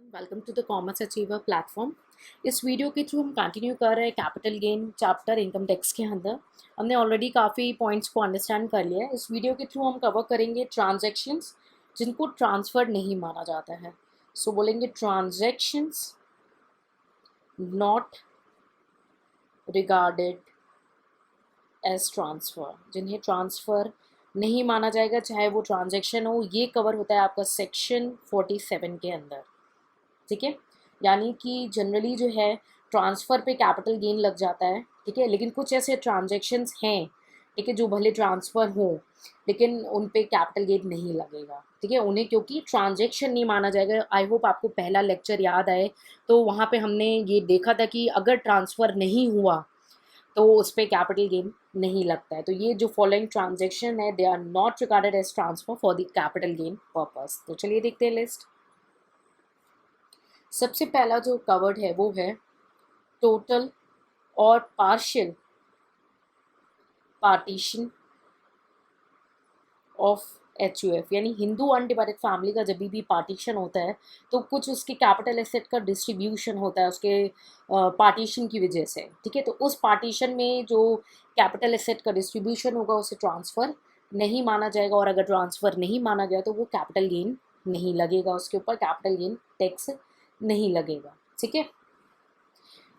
Welcome to the Commerce Achiever platform. इस video के through हम कंटिन्यू कर रहे हैं capital gain chapter income tax के अंदर। हमने ऑलरेडी काफ़ी पॉइंट्स को अंडरस्टैंड कर लिया है। इस वीडियो के थ्रू हम कवर करेंगे ट्रांजैक्शंस जिनको ट्रांसफ़र नहीं माना जाता है। सो बोलेंगे transactions not regarded as transfer, जिन्हें ट्रांसफ़र नहीं माना जाएगा चाहे वो ट्रांजैक्शन हो। ये कवर होता है आपका सेक्शन 47 के अंदर। ठीक है, यानी कि जनरली जो है ट्रांसफ़र पे कैपिटल गेन लग जाता है। ठीक है, लेकिन कुछ ऐसे ट्रांजैक्शंस हैं, ठीक है, जो भले ट्रांसफ़र हो लेकिन उन पे कैपिटल गेन नहीं लगेगा। ठीक है, उन्हें क्योंकि ट्रांजैक्शन नहीं माना जाएगा। आई होप आपको पहला लेक्चर याद आए, तो वहाँ पे हमने ये देखा था कि अगर ट्रांसफ़र नहीं हुआ तो उस पर कैपिटल गेन नहीं लगता है। तो ये जो फॉलोइंग ट्रांजैक्शन है they are not regarded as transfer for the capital gain purpose. तो चलिए देखते हैं लिस्ट। सबसे पहला जो कवर्ड है वो है टोटल और पार्शियल पार्टीशन ऑफ HUF, यानी हिंदू अनडिवाइडेड फैमिली का जब भी पार्टीशन होता है तो कुछ उसके कैपिटल एसेट का डिस्ट्रीब्यूशन होता है उसके पार्टीशन की वजह से। ठीक है, तो उस पार्टीशन में जो कैपिटल एसेट का डिस्ट्रीब्यूशन होगा उसे ट्रांसफ़र नहीं माना जाएगा, और अगर ट्रांसफ़र नहीं माना गया तो वो कैपिटल गेन नहीं लगेगा, उसके ऊपर कैपिटल गेन टैक्स नहीं लगेगा। ठीक है,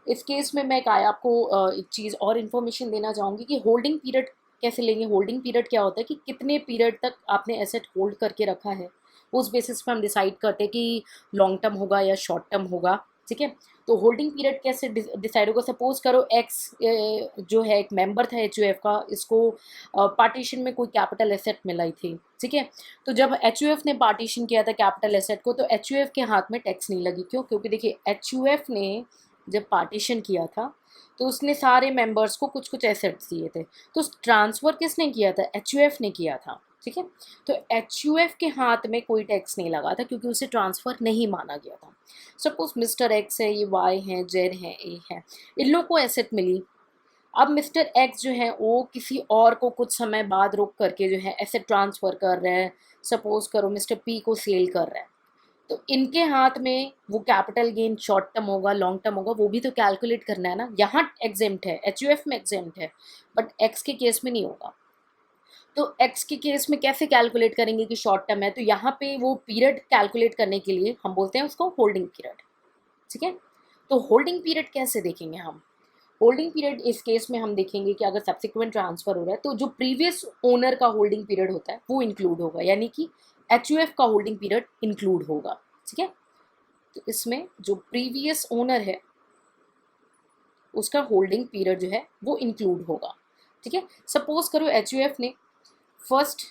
इस केस में मैं आपको एक चीज़ और इन्फॉर्मेशन देना चाहूँगी कि होल्डिंग पीरियड कैसे लेंगे। होल्डिंग पीरियड क्या होता है कि कितने पीरियड तक आपने एसेट होल्ड करके रखा है, उस बेसिस पे हम डिसाइड करते हैं कि लॉन्ग टर्म होगा या शॉर्ट टर्म होगा। ठीक है, तो होल्डिंग पीरियड कैसे डिसाइड होगा। सपोज करो एक्स जो है एक मेंबर था HUF का, इसको पार्टीशन में कोई कैपिटल एसेट मिलाई थी। ठीक है, तो जब HUF ने पार्टीशन किया था कैपिटल एसेट को तो HUF के हाथ में टैक्स नहीं लगी। क्यों? क्योंकि देखिए HUF ने जब पार्टीशन किया था तो उसने सारे मेंबर्स को कुछ कुछ एसेट्स दिए थे। तो ट्रांसफ़र किसने किया था? HUF ने किया था। ठीक है, तो HUF के हाथ में कोई टैक्स नहीं लगा था क्योंकि उसे ट्रांसफ़र नहीं माना गया था। सपोज मिस्टर एक्स है, ये वाई है, जेड है, ए है, इन लोग को एसेट मिली। अब मिस्टर एक्स जो है वो किसी और को कुछ समय बाद रोक करके जो है एसेट ट्रांसफ़र कर रहे हैं। सपोज करो मिस्टर पी को सेल कर रहे हैं, तो इनके हाथ में वो कैपिटल गेन शॉर्ट टर्म होगा लॉन्ग टर्म होगा, वो भी तो कैलकुलेट करना है ना। यहाँ एग्जेम्प्ट है, HUF में एग्जेम्प्ट है, बट एक्स के केस में नहीं होगा। तो एक्स के केस में कैसे कैलकुलेट करेंगे कि शॉर्ट टर्म है? तो यहाँ पे वो पीरियड कैलकुलेट करने के लिए हम बोलते हैं उसको होल्डिंग पीरियड। ठीक है, तो होल्डिंग पीरियड कैसे देखेंगे हम? होल्डिंग पीरियड इस केस में हम देखेंगे कि अगर सब्सिक्वेंट ट्रांसफर हो रहा है तो जो प्रीवियस ओनर का होल्डिंग पीरियड होता है वो इंक्लूड होगा, यानी कि HUF का होल्डिंग पीरियड इंक्लूड होगा। ठीक है, तो इसमें जो प्रीवियस ओनर है उसका होल्डिंग पीरियड जो है वो इंक्लूड होगा। ठीक है, सपोज करो HUF ने 1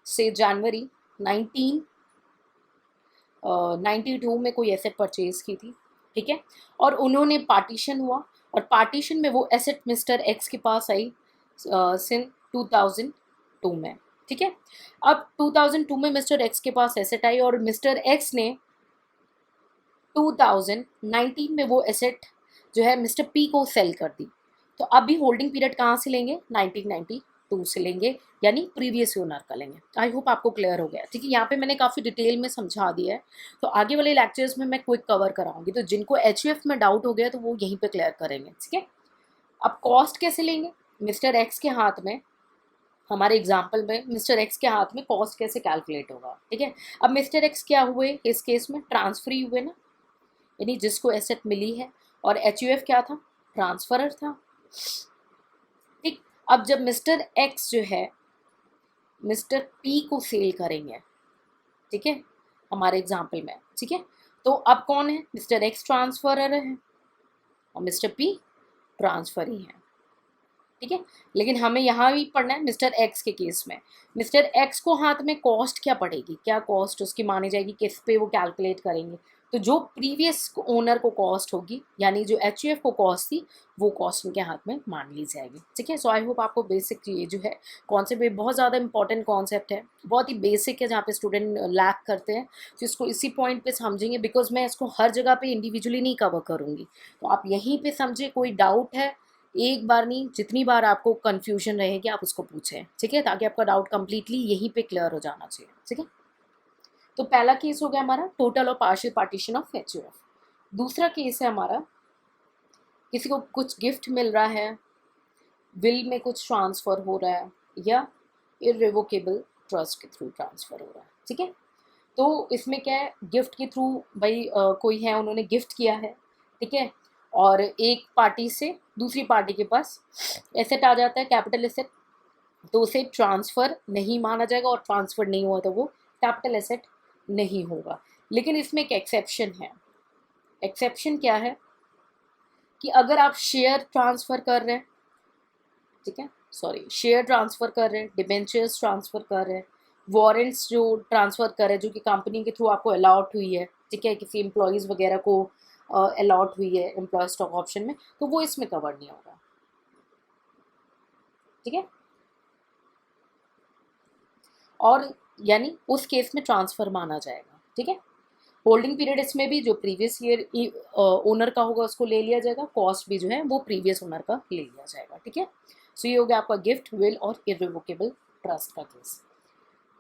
से जनवरी 1992 में कोई एसेट परचेज की थी। ठीक है, और उन्होंने पार्टीशन हुआ और पार्टीशन में वो एसेट मिस्टर एक्स के पास आई सिन 2002 में। ठीक है, अब 2002 में मिस्टर एक्स के पास एसेट आई और मिस्टर एक्स ने 2019 में वो एसेट जो है मिस्टर पी को सेल कर दी। तो अभी होल्डिंग पीरियड कहाँ से लेंगे? 1992 से लेंगे, यानी प्रीवियस ओनर का लेंगे। आई होप आपको क्लियर हो गया। ठीक है, यहाँ पे मैंने काफ़ी डिटेल में समझा दिया है, तो आगे वाले लेक्चर्स में मैं क्विक कवर कराऊंगी। तो जिनको HUF में डाउट हो गया तो वो यहीं पे क्लियर करेंगे। ठीक है, अब कॉस्ट कैसे लेंगे? मिस्टर एक्स के हाथ में, हमारे एग्जाम्पल में मिस्टर एक्स के हाथ में कॉस्ट कैसे कैलकुलेट होगा? ठीक है, अब मिस्टर एक्स क्या हुए इस केस में? ट्रांसफरी हुए ना, यानी जिसको एसेट मिली है, और HUF क्या था? ट्रांसफरर था। ठीक, अब जब मिस्टर एक्स जो है मिस्टर पी को सेल करेंगे, ठीक है, हमारे एग्जाम्पल में, ठीक है, तो अब कौन है? मिस्टर एक्स ट्रांसफरर है और मिस्टर पी ट्रांसफरी है। ठीक है, लेकिन हमें यहाँ भी पढ़ना है मिस्टर एक्स के केस में। मिस्टर एक्स को हाथ में कॉस्ट क्या पड़ेगी, क्या कॉस्ट उसकी मानी जाएगी, किस पे वो कैलकुलेट करेंगे? तो जो प्रीवियस ओनर को कॉस्ट होगी, यानी जो HUF को कॉस्ट थी, वो कॉस्ट उनके हाथ में मान ली जाएगी। ठीक है, सो आई होप आपको बेसिक ये जो है कॉन्सेप्ट, ये बहुत ज़्यादा इंपॉर्टेंट कॉन्सेप्ट है, बहुत ही बेसिक है, जहाँ पे स्टूडेंट लैक करते हैं। तो इसको इसी पॉइंट पे समझेंगे, बिकॉज मैं इसको हर जगह पे इंडिविजुअली नहीं कवर करूँगी। तो आप यहीं पे समझे, कोई डाउट है एक बार नहीं जितनी बार आपको कन्फ्यूजन रहेगी आप उसको पूछें। ठीक है, ताकि आपका डाउट कंप्लीटली यहीं पे क्लियर हो जाना चाहिए। ठीक है, तो पहला केस हो गया हमारा टोटल और पार्शियल पार्टीशन ऑफ एचयूएफ। दूसरा केस है हमारा किसी को कुछ गिफ्ट मिल रहा है, विल में कुछ ट्रांसफ़र हो रहा है, या इररिवोकेबल ट्रस्ट के थ्रू ट्रांसफ़र हो रहा है। ठीक है, तो इसमें क्या है, गिफ्ट के थ्रू भाई कोई है, उन्होंने गिफ्ट किया है, ठीक है, और एक पार्टी से दूसरी पार्टी के पास एसेट आ जाता है, कैपिटल एसेट, तो उसे ट्रांसफ़र नहीं माना जाएगा, और ट्रांसफ़र नहीं हुआ तो वो कैपिटल एसेट नहीं होगा। लेकिन इसमें एक एक्सेप्शन है। एक्सेप्शन क्या है कि अगर आप शेयर ट्रांसफ़र कर रहे हैं, ठीक है, सॉरी, शेयर ट्रांसफ़र कर रहे हैं, डिबेंचर्स ट्रांसफ़र कर रहे हैं, वारंट्स जो ट्रांसफ़र कर रहे हैं जो कि कंपनी के थ्रू आपको अलॉट हुई है, ठीक है, किसी एम्प्लॉयज़ वगैरह को अलॉट हुई है एम्प्लॉय स्टॉक ऑप्शन में, तो वो इसमें कवर नहीं होगा। ठीक है, और यानी उस केस में ट्रांसफ़र माना जाएगा। ठीक है, होल्डिंग पीरियड इसमें भी जो प्रीवियस ईयर ओनर का होगा उसको ले लिया जाएगा, कॉस्ट भी जो है वो प्रीवियस ओनर का ले लिया जाएगा। ठीक है, सो ये हो गया आपका गिफ्ट, विल और इररिवोकेबल ट्रस्ट का केस।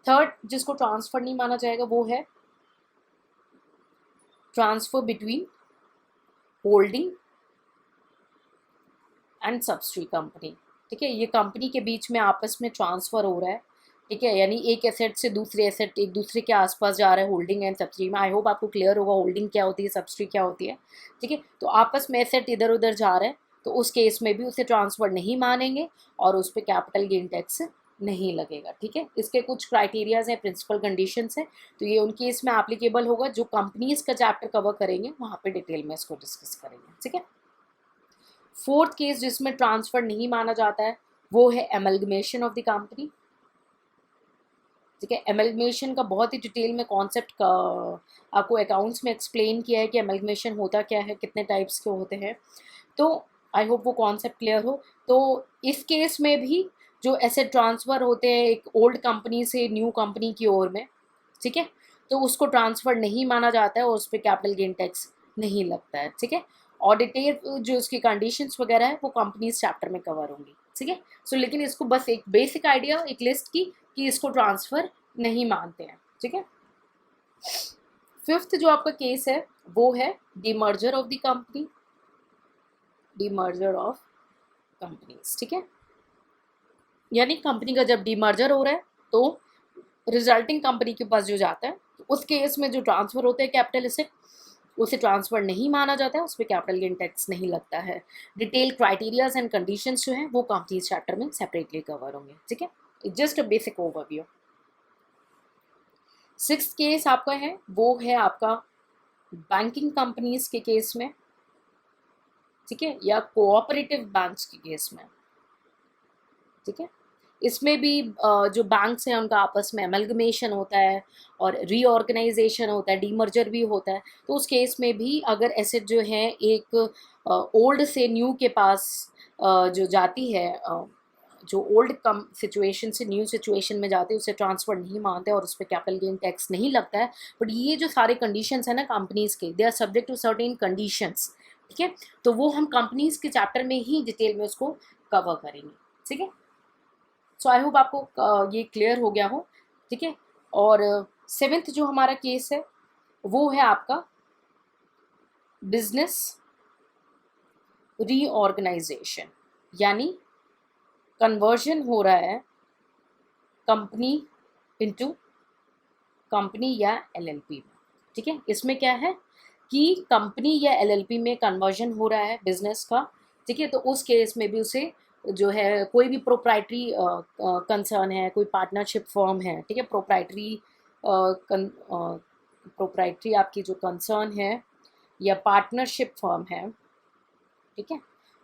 थर्ड जिसको ट्रांसफ़र नहीं माना जाएगा वो है transfer between holding and subsidy company. ठीक है, ये कंपनी के बीच में आपस में ट्रांसफ़र हो रहा है। ठीक है, यानी एक एसेट से दूसरे एसेट एक दूसरे के आसपास जा रहा है होल्डिंग एंड सब्सिडी में। आई होप आपको क्लियर होगा होल्डिंग क्या होती है, सब्सिडी क्या होती है। ठीक है, तो आपस में एसेट इधर उधर जा रहे हैं, तो उस केस में भी उसे ट्रांसफ़र नहीं मानेंगे और उस पर कैपिटल गेन टैक्स नहीं लगेगा। ठीक है, इसके कुछ क्राइटेरियाज हैं, प्रिंसिपल कंडीशंस हैं, तो ये उन केस में एप्लीकेबल होगा जो कंपनीज का चैप्टर कवर करेंगे, वहाँ पे डिटेल में इसको डिस्कस करेंगे। ठीक है, फोर्थ केस जिसमें ट्रांसफ़र नहीं माना जाता है वो है एमलगमेशन ऑफ द कंपनी। ठीक है, एमलगमेशन का बहुत ही डिटेल में कॉन्सेप्ट का आपको अकाउंट्स में एक्सप्लेन किया है कि एमलगमेशन होता क्या है, कितने टाइप्स के होते हैं, तो आई होप वो कॉन्सेप्ट क्लियर हो। तो इस केस में भी जो एसेट ट्रांसफ़र होते हैं एक ओल्ड कंपनी से न्यू कंपनी की ओर में, ठीक है, तो उसको ट्रांसफ़र नहीं माना जाता है और उस पर कैपिटल गेन टैक्स नहीं लगता है। ठीक है, और डिटेल जो उसकी कंडीशंस वगैरह है वो कंपनीज चैप्टर में कवर होंगी। ठीक है, सो लेकिन इसको बस एक बेसिक आइडिया, एक लिस्ट की कि इसको ट्रांसफ़र नहीं मानते हैं। ठीक है, फिफ्थ जो आपका केस है वो है demerger of the company, demerger of companies. ठीक है, यानी कंपनी का जब डीमर्जर हो रहा है तो रिजल्टिंग कंपनी के पास जो जाता है, उस केस में जो ट्रांसफ़र होता है कैपिटल एसेट उसे ट्रांसफ़र नहीं माना जाता है, उस पर कैपिटल गेन टैक्स नहीं लगता है। डिटेल क्राइटेरियाज एंड कंडीशंस जो हैं वो कंपनीज चैप्टर में सेपरेटली कवर होंगे। ठीक है, just a basic overview. Sixth case आपका है वो है आपका बैंकिंग कंपनीज के केस में, ठीक है, या कोऑपरेटिव बैंक्स के केस में। ठीक है, इसमें भी जो बैंक्स हैं उनका आपस में एमलगमेशन होता है और रीऑर्गेनाइजेशन होता है, डीमर्जर भी होता है, तो उस केस में भी अगर एसेट जो है एक ओल्ड से न्यू के पास जो जाती है, जो ओल्ड कम सिचुएशन से न्यू सिचुएशन में जाते हैं उसे ट्रांसफ़र नहीं मानते और उस पर कैपिटल गेन टैक्स नहीं लगता है। बट ये जो सारे कंडीशंस हैं ना कंपनीज़ के, they are subject to certain conditions. ठीक है, तो वो हम कंपनीज़ के चैप्टर में ही डिटेल में उसको कवर करेंगे। ठीक है, सो आई होप आपको ये क्लियर हो गया हो। ठीक है, और सेवेंथ जो हमारा केस है वो है आपका बिजनेस रीऑर्गेनाइजेशन, यानी कन्वर्जन हो रहा है कंपनी इनटू कंपनी या एलएलपी में। ठीक है, इसमें क्या है कि कंपनी या एलएलपी में कन्वर्जन हो रहा है बिजनेस का। ठीक है, तो उस केस में भी उसे जो है कोई भी प्रोप्राइटरी कंसर्न है, कोई पार्टनरशिप फर्म है, ठीक है, प्रोप्राइटरी आपकी जो कंसर्न है या पार्टनरशिप फर्म है, ठीक है,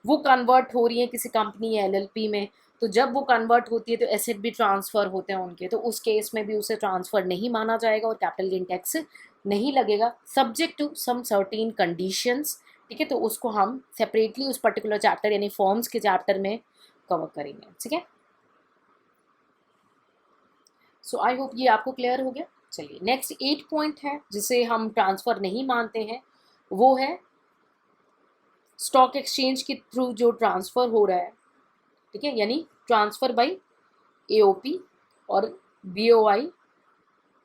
वो कन्वर्ट हो रही है किसी कंपनी या एलएलपी में, तो जब वो कन्वर्ट होती है तो एसेट भी ट्रांसफ़र होते हैं उनके, तो उस केस में भी उसे ट्रांसफ़र नहीं माना जाएगा और कैपिटल गेन टैक्स नहीं लगेगा, subject to some certain conditions. ठीक है, तो उसको हम सेपरेटली उस पर्टिकुलर चैप्टर यानी फॉर्म्स के चैप्टर में कवर करेंगे। ठीक है, सो आई होप ये आपको क्लियर हो गया। चलिए नेक्स्ट 8 पॉइंट है जिसे हम ट्रांसफ़र नहीं मानते हैं, वो है स्टॉक एक्सचेंज के थ्रू जो ट्रांसफ़र हो रहा है, ठीक है, यानी ट्रांसफ़र बाय एओपी और बीओआई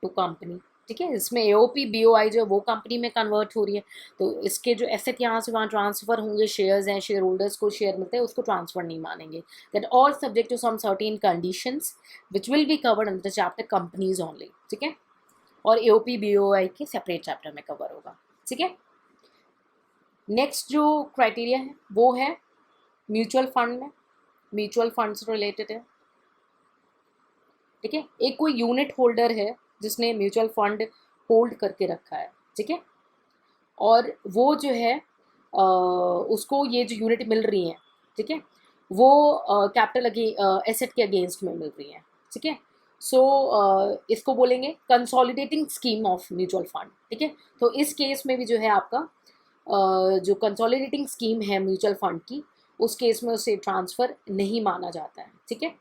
टू कंपनी। ठीक है। इसमें एओपी बीओआई जो है वो कंपनी में कन्वर्ट हो रही है, तो इसके जो एसेट यहाँ से वहाँ ट्रांसफर होंगे, शेयर्स हैं, शेयर होल्डर्स को शेयर मिलते हैं, उसको ट्रांसफर नहीं मानेंगे। That all subject to some certain conditions which will be covered under chapter companies only. ठीक है, और एओपी बीओआई के सेपरेट चैप्टर में कवर होगा। ठीक है, नेक्स्ट जो क्राइटेरिया है वो है म्यूचुअल फंड में, म्यूचुअल फंड से रिलेटेड है। ठीक है, एक कोई यूनिट होल्डर है जिसने म्यूचुअल फंड होल्ड करके रखा है। ठीक है, और वो जो है उसको ये जो यूनिट मिल रही है, ठीक है, वो कैपिटल एसेट के अगेंस्ट में मिल रही है। ठीक है, सो इसको बोलेंगे consolidating scheme of mutual fund. ठीक है, तो इस केस में भी जो है आपका जो कंसोलिडेटिंग स्कीम है म्यूचुअल फंड की, उस केस में उसे ट्रांसफ़र नहीं माना जाता है। ठीक है,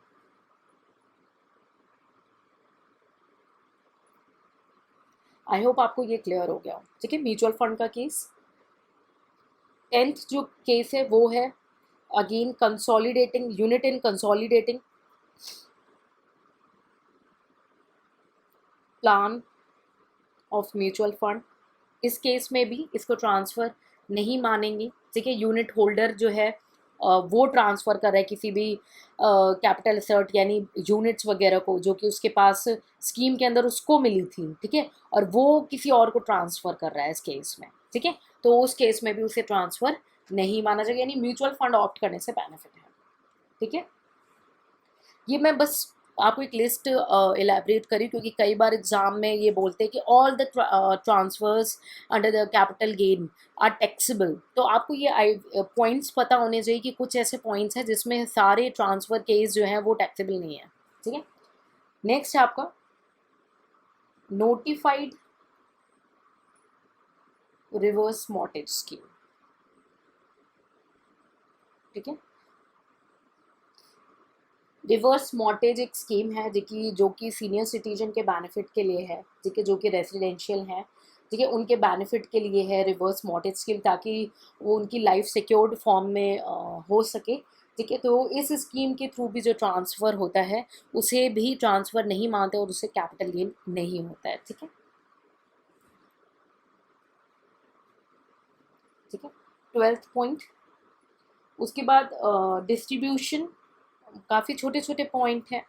आई होप आपको ये क्लियर हो गया हो। ठीक है, म्यूचुअल फंड का केस। 10th जो केस है वो है again consolidating unit in consolidating plan of mutual fund. इस केस में भी इसको ट्रांसफ़र नहीं मानेंगे। ठीक है, यूनिट होल्डर जो है वो ट्रांसफ़र कर रहा है किसी भी कैपिटल एसेट यानी यूनिट्स वगैरह को जो कि उसके पास स्कीम के अंदर उसको मिली थी। ठीक है, और वो किसी और को ट्रांसफ़र कर रहा है इस केस में। ठीक है, तो उस केस में भी उसे ट्रांसफ़र नहीं माना जाएगा, यानी म्यूचुअल फंड ऑप्ट करने से बेनिफिट है। ठीक है, ये मैं बस आपको एक लिस्ट इलेबरेट करी क्योंकि कई बार एग्जाम में ये बोलते हैं कि all the transfers under the capital gain are taxable. तो आपको ये पॉइंट्स पता होने चाहिए कि कुछ ऐसे पॉइंट्स हैं जिसमें सारे ट्रांसफर केस जो हैं वो टैक्सेबल नहीं है। ठीक है, नेक्स्ट है आपका नोटिफाइड रिवर्स मॉर्टेज स्कीम। ठीक है, रिवर्स मॉर्टेज एक स्कीम है जो कि सीनियर सिटीजन के बेनिफिट के लिए है। ठीक है, जो कि रेजिडेंशियल है। ठीक है, उनके बेनिफिट के लिए है रिवर्स मॉर्टेज स्कीम, ताकि वो उनकी लाइफ सिक्योर्ड फॉर्म में हो सके। ठीक है, तो इस स्कीम के थ्रू भी जो ट्रांसफ़र होता है उसे भी ट्रांसफ़र नहीं मानते और उससे कैपिटल गेन नहीं होता है। ठीक है, ठीक है, 12th पॉइंट। उसके बाद डिस्ट्रीब्यूशन, काफ़ी छोटे छोटे पॉइंट हैं,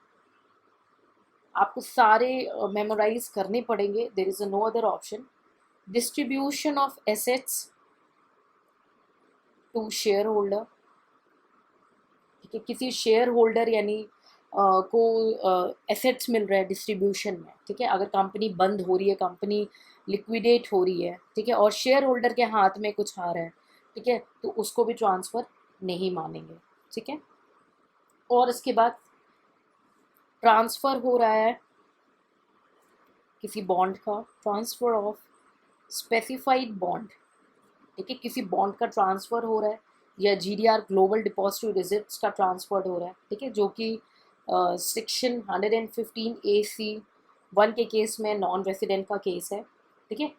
आपको सारे मेमोराइज करने पड़ेंगे। There is a no other option. Distribution of assets to share holder. ठीक है, किसी शेयर होल्डर यानी को एसेट्स मिल रहा है डिस्ट्रीब्यूशन में। ठीक है, अगर कंपनी बंद हो रही है, कंपनी लिक्विडेट हो रही है, ठीक है, और शेयर होल्डर के हाथ में कुछ आ रहा है, ठीक है, तो उसको भी ट्रांसफ़र नहीं मानेंगे। ठीक है, और इसके बाद ट्रांसफ़र हो रहा है किसी बॉन्ड का, ट्रांसफ़र ऑफ स्पेसिफाइड बॉन्ड। ठीक है, किसी बॉन्ड का ट्रांसफ़र हो रहा है या जीडीआर ग्लोबल डिपॉजिटरी रिसिप्ट्स का ट्रांसफ़र हो रहा है। ठीक है, जो कि सेक्शन 115 AC 1 के केस में नॉन रेसिडेंट का केस है। ठीक है,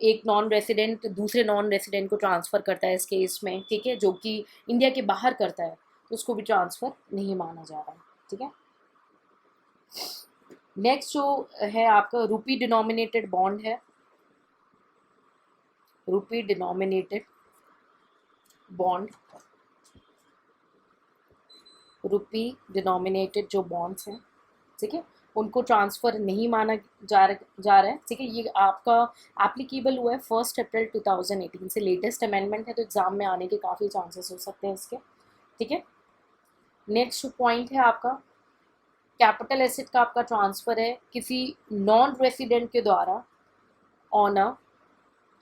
एक नॉन रेसिडेंट दूसरे नॉन रेसिडेंट को ट्रांसफ़र करता है इस केस में। ठीक है, जो कि इंडिया के बाहर करता है तो उसको भी ट्रांसफ़र नहीं माना जा रहा है। ठीक है, नेक्स्ट जो है आपका रुपी डिनोमिनेटेड बॉन्ड है। रुपी डिनोमिनेटेड बॉन्ड, रुपी डिनोमिनेटेड जो बॉन्ड्स हैं, ठीक है, उनको ट्रांसफ़र नहीं माना जा रहा है। ठीक है, ये आपका एप्लीकेबल हुआ है 1 अप्रैल 2018 से। लेटेस्ट अमेंडमेंट है तो एग्ज़ाम में आने के काफ़ी चांसेस हो सकते हैं इसके। ठीक है, नेक्स्ट पॉइंट है आपका कैपिटल एसेट का आपका ट्रांसफ़र है किसी नॉन रेसिडेंट के द्वारा on a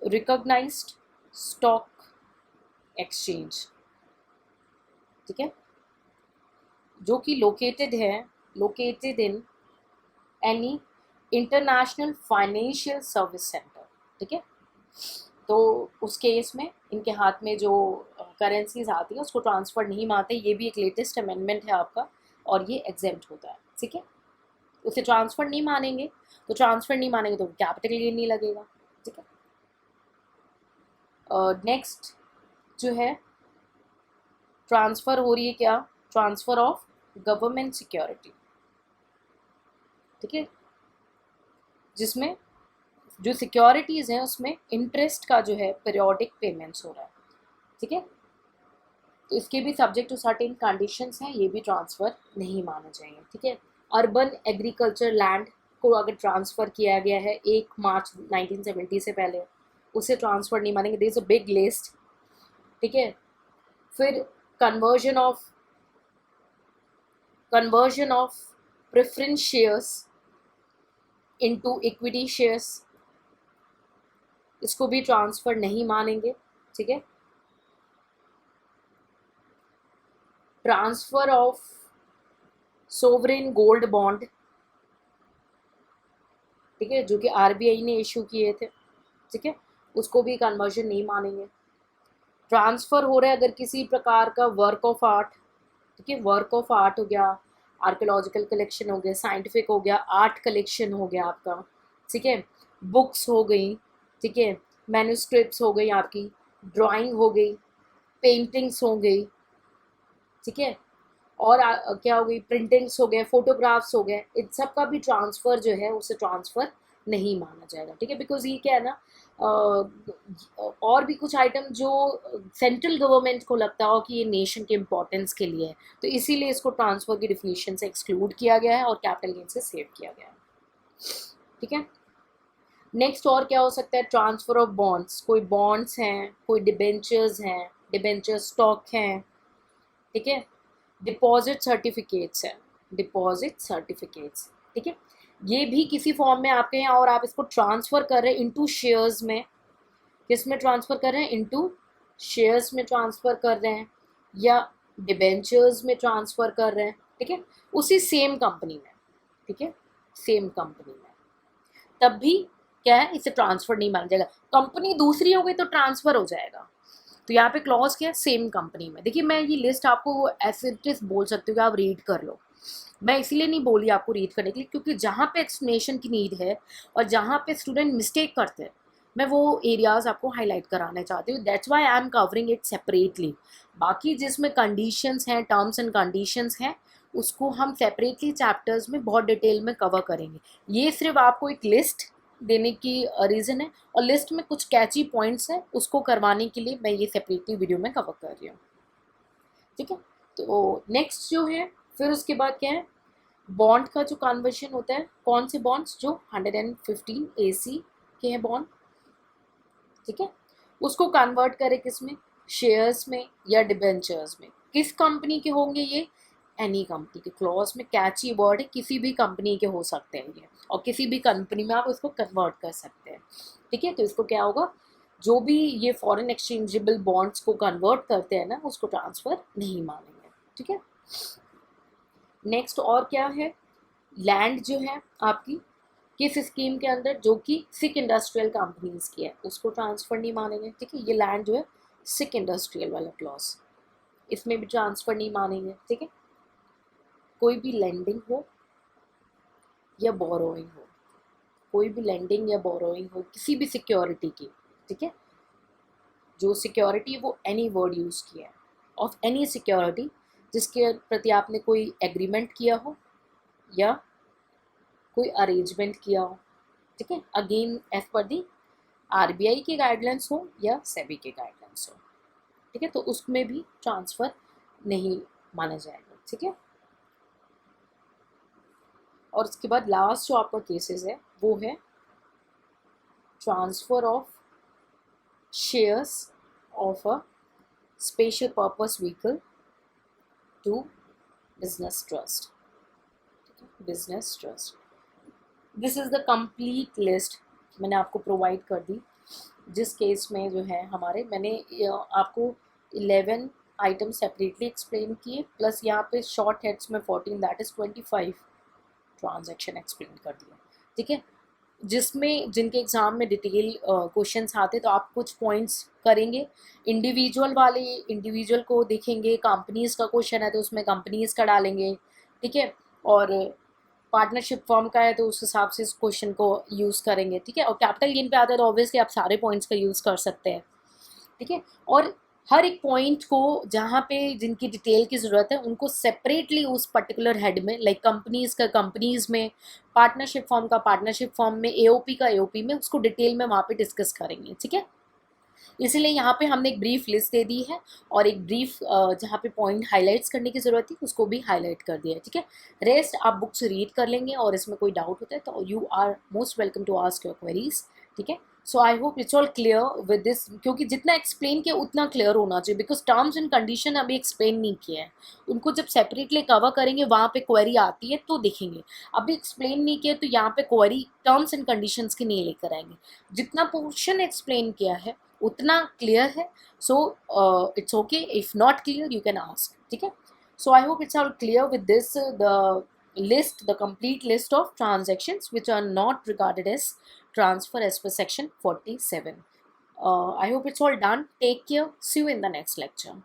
recognised stock exchange. ठीक है, जो कि located in any international financial service centre. ठीक है, तो उस केस में इनके हाथ में जो करेंसीज आती है उसको ट्रांसफ़र नहीं मानते। ये भी एक लेटेस्ट अमेंडमेंट है आपका और ये एग्जेम्प्ट होता है। ठीक है, उसे ट्रांसफ़र नहीं मानेंगे, तो ट्रांसफ़र नहीं मानेंगे तो कैपिटल गेन नहीं लगेगा। ठीक है, नेक्स्ट जो है ट्रांसफ़र हो रही है क्या, ट्रांसफ़र ऑफ गवर्नमेंट सिक्योरिटी। ठीक है, जिसमें जो सिक्योरिटीज़ हैं उसमें इंटरेस्ट का जो है पीरियोडिक पेमेंट्स हो रहा है, ठीक है। तो इसके भी सब्जेक्ट टू सर्टेन कंडीशंस हैं, ये भी ट्रांसफ़र नहीं माने जाएंगे, ठीक है। अर्बन एग्रीकल्चर लैंड को अगर ट्रांसफ़र किया गया है 1 मार्च 1970 से पहले, उसे ट्रांसफ़र नहीं मानेंगे। There is a big list, ठीक है। फिर conversion of preference shares into equity shares, इसको भी ट्रांसफ़र नहीं मानेंगे, ठीक है। Transfer of sovereign gold bond, ठीक है, जो कि आरबीआई ने इशू किए थे, ठीक है, उसको भी कन्वर्जन नहीं मानेंगे। ट्रांसफ़र हो रहा है अगर किसी प्रकार का वर्क ऑफ आर्ट, ठीक है, वर्क ऑफ आर्ट हो गया, आर्कियोलॉजिकल कलेक्शन हो गया, साइंटिफिक हो गया, आर्ट कलेक्शन हो गया आपका, ठीक है, बुक्स हो गई, ठीक है, मैन्युस्क्रिप्ट्स हो गई आपकी, ड्राइंग हो गई, पेंटिंग्स हो गई, ठीक है, और क्या हो गई, प्रिंटिंग्स हो गए, फोटोग्राफ्स हो गए, इन सब का भी ट्रांसफ़र जो है उसे ट्रांसफ़र नहीं माना जाएगा, ठीक है। बिकॉज ये क्या है ना, और भी कुछ आइटम जो सेंट्रल गवर्नमेंट को लगता हो कि ये नेशन के इम्पोर्टेंस के लिए है, तो इसीलिए इसको ट्रांसफ़र की डिफिनीशन से एक्सक्लूड किया गया है और कैपिटल गेन से सेव किया गया है, ठीक है। नेक्स्ट और क्या हो सकता है, ट्रांसफ़र ऑफ बॉन्ड्स, कोई बॉन्ड्स हैं, कोई डिबेंचर्स हैं, डिबेंचर स्टॉक हैं, ठीक है, डिपॉजिट सर्टिफिकेट्स हैं, डिपॉजिट सर्टिफिकेट्स, ठीक है, ये भी किसी फॉर्म में आपके हैं और आप इसको ट्रांसफ़र कर रहे हैं इनटू शेयर्स में, किस में ट्रांसफ़र कर रहे हैं, इनटू शेयर्स में ट्रांसफ़र कर रहे हैं या डिबेंचर्स में ट्रांसफ़र कर रहे हैं, ठीक है, उसी सेम कंपनी में, ठीक है, सेम कंपनी में, तब भी क्या है, इसे ट्रांसफ़र नहीं माना जाएगा। कंपनी दूसरी हो गई तो ट्रांसफ़र हो जाएगा। तो यहाँ पे क्लॉज क्या है, सेम कंपनी में। देखिए मैं ये लिस्ट आपको ऐसे बोल सकती हूँ कि आप रीड कर लो, मैं इसीलिए नहीं बोली आपको रीड करने के लिए क्योंकि जहाँ पे एक्सप्लेनेशन की नीड है और जहाँ पे स्टूडेंट मिस्टेक करते हैं, मैं वो एरियाज़ आपको हाईलाइट कराना चाहती हूँ, that's why I am covering it separately. बाकी जिसमें कंडीशंस हैं, टर्म्स एंड कंडीशंस हैं, उसको हम सेपरेटली चैप्टर्स में बहुत डिटेल में कवर करेंगे। ये सिर्फ आपको एक लिस्ट देने की रीज़न है और लिस्ट में कुछ कैची पॉइंट्स हैं, उसको करवाने के लिए मैं ये सेपरेटली वीडियो में कवर कर रही हूँ, ठीक है। तो नेक्स्ट जो है, फिर उसके बाद क्या है, बॉन्ड का जो कन्वर्शन होता है, कौन से बॉन्ड्स जो 115 AC के हैं बॉन्ड, ठीक है, उसको कन्वर्ट करें किस में, शेयर्स में या डिबेंचर्स में, किस कंपनी के होंगे ये, एनी कंपनी के। क्लॉज में कैची वर्ड है, किसी भी कंपनी के हो सकते हैं ये, और किसी भी कंपनी में आप उसको कन्वर्ट कर सकते हैं, ठीक है। तो इसको क्या होगा, जो भी ये फॉरेन एक्सचेंजेबल बॉन्ड्स को कन्वर्ट करते हैं ना, उसको ट्रांसफ़र नहीं मानेंगे, ठीक है। नेक्स्ट और क्या है, लैंड जो है आपकी किस स्कीम के अंदर, जो कि सिक इंडस्ट्रियल कंपनीज की है, उसको ट्रांसफ़र नहीं मानेंगे, ठीक है। ये लैंड जो है सिक इंडस्ट्रियल वाला क्लॉज, इसमें भी ट्रांसफ़र नहीं मानेंगे, ठीक है। कोई भी लेंडिंग हो या बोरोइंग हो, कोई भी लेंडिंग या बोरोइंग हो किसी भी सिक्योरिटी की, ठीक है, जो सिक्योरिटी वो एनी वर्ड यूज़ किया है, ऑफ एनी सिक्योरिटी जिसके प्रति आपने कोई एग्रीमेंट किया हो या कोई अरेंजमेंट किया हो, ठीक है, अगेन एज पर दी आरबीआई के गाइडलाइंस हो या सेबी के गाइडलाइंस हो, ठीक है, तो उसमें भी ट्रांसफ़र नहीं माना जाएगा, ठीक है। और उसके बाद लास्ट जो आपका केसेस है वो है transfer of shares of a special purpose vehicle to business trust, business trust. This is the complete list मैंने आपको प्रोवाइड कर दी, जिस केस में जो है हमारे, मैंने आपको 11 आइटम सेपरेटली एक्सप्लेन किए, प्लस यहाँ पे शॉर्ट हेड्स में 14, दैट इज़ 25 ट्रांजैक्शन एक्सप्लेन कर दिया, ठीक है। जिसमें जिनके एग्ज़ाम में डिटेल क्वेश्चंस आते तो आप कुछ पॉइंट्स करेंगे, इंडिविजुअल वाले इंडिविजुअल को देखेंगे, कंपनीज़ का क्वेश्चन है तो उसमें कंपनीज़ का डालेंगे, ठीक है, और पार्टनरशिप फॉर्म का है तो उस हिसाब से इस क्वेश्चन को यूज़ करेंगे, ठीक है। और कैपिटल गेन पे आता है तो ऑब्वियसली आप सारे पॉइंट्स का यूज़ कर सकते हैं, ठीक है। और हर एक पॉइंट को जहाँ पे जिनकी डिटेल की ज़रूरत है उनको सेपरेटली उस पर्टिकुलर हेड में, लाइक कंपनीज का कंपनीज में, पार्टनरशिप फॉर्म का पार्टनरशिप फॉर्म में, एओपी का एओपी में, उसको डिटेल में वहाँ पे डिस्कस करेंगे, ठीक है। इसीलिए यहाँ पे हमने एक ब्रीफ लिस्ट दे दी है और एक ब्रीफ जहाँ पे पॉइंट हाईलाइट्स करने की ज़रूरत थी उसको भी हाईलाइट कर दिया है, ठीक है। रेस्ट आप बुक्स रीड कर लेंगे और इसमें कोई डाउट होता है तो you are most welcome to ask your queries, ठीक है। So I hope it's all clear with this, क्योंकि जितना एक्सप्लेन किया उतना क्लियर होना चाहिए, बिकॉज टर्म्स एंड कंडीशन अभी एक्सप्लेन नहीं किया है, उनको जब सेपरेटली कवर करेंगे वहाँ पे क्वेरी आती है तो देखेंगे। अभी एक्सप्लेन नहीं किया तो यहाँ पे क्वेरी टर्म्स एंड कंडीशंस की नहीं लेकर आएंगे। जितना पोर्शन एक्सप्लेन किया है उतना क्लियर है, so it's okay, if not clear you can ask, ठीक है। So I hope it's all clear with this, the list, the complete list of transactions which are not regarded as transfer as per section 47. I hope it's all done. Take care. See you in the next lecture.